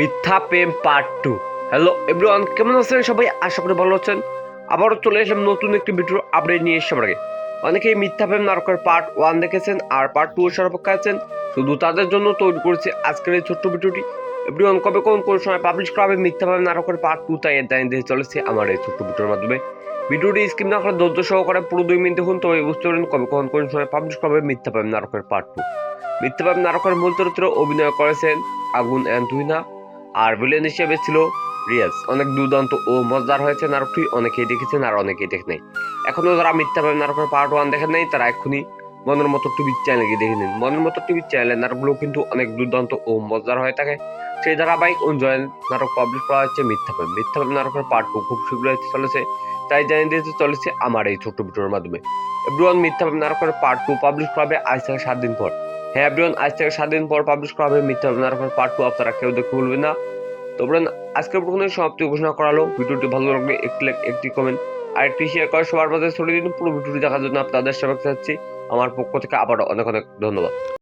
মিথ্যা প্রেম part 2। Hello everyone, কেমন আছেন সবাই? আশা করি ভালো আছেন। আবারও চলে এসলাম নতুন একটি ভিডিও আপডেট নিয়ে এসে আগে। অনেকেই মিথ্যা প্রেম নাটকের পার্ট 1 দেখেছেন আর পার্ট 2 এর সর্বপক্ষে আছেন। শুধু তাদের জন্য তৈরি করেছি আজকের এই ছোট্ট ভিডিওটি। এভরিওয়ান, কবে কোন সময় পাবলিশ করা হবে মিথ্যা প্রেম নাটকের পার্ট 2 তাই জানিয়ে দিতে চলেছে আমার এই ছোট্ট ভিডিওর মাধ্যমে। ভিডিওটি স্কিপ না করে ধৈর্য সহকারে পুরো 2 মিনিট দেখুন, তবে বুঝতে পারবেন কবে কোন সময় পাবলিশ করা হবে মিথ্যা প্রেম নাটকের পার্ট 2। মিথ্যা প্রেম নাটকের মূল চরিত্রে অভিনয় করেছেন আগুন অ্যান্টুইনা, আর ভিলেন হিসেবে ছিল রিয়াজ। অনেক দুর্দান্ত ও মজাদার হয়েছে নাটকটি, অনেকেই দেখেছেন আর অনেকেই দেখেন নাই। এখনো যারা মিথ্যা প্রেম নাটকের পার্ট 1 দেখেন নাই তারা এক্ষুনি মনের মতো টিভি চ্যানেলে গিয়ে দেখে নিন। মনের মতো টিভি চ্যানেলের নাটকগুলো কিন্তু অনেক দুর্দান্ত ও মজাদার হয়ে থাকে। সেই ধারাবাহিক অনুযায়ী নাটক পাবলিশ করা হচ্ছে মিথ্যা প্রেম। মিথ্যা প্রেম নাটকের পার্ট 2 খুব শীঘ্রই হতে চলেছে, তাই জানিয়ে দিতে চলেছে আমার এই ছোট্ট ভিডিওর মাধ্যমে। এভরিওয়ান, মিথ্যা প্রেম নাটকের পার্ট 2 পাবলিশ করা হবে আজ থেকে 7 দিন পর। হ্যাঁ এভরিওয়ান, আজ থেকে 7 দিন পর পাবলিশ করা হবে মিথ্যা প্রেম নাটকের পার্ট 2। আপনারা কেউ দেখতে ভুলবেন না। তো বলেন, আজকের প্রথমে সমাপ্তি ঘোষণা করা হলো। ভিডিওটি ভালো লাগলে একটি লাইক, একটি কমেন্ট আর একটি শেয়ার করে সবার মাঝে ছড়িয়ে দিন। পুরো ভিডিওটি দেখার জন্য আপনাদের সবাইকে চাচ্ছি আমার পক্ষ থেকে আবারও অনেক অনেক ধন্যবাদ।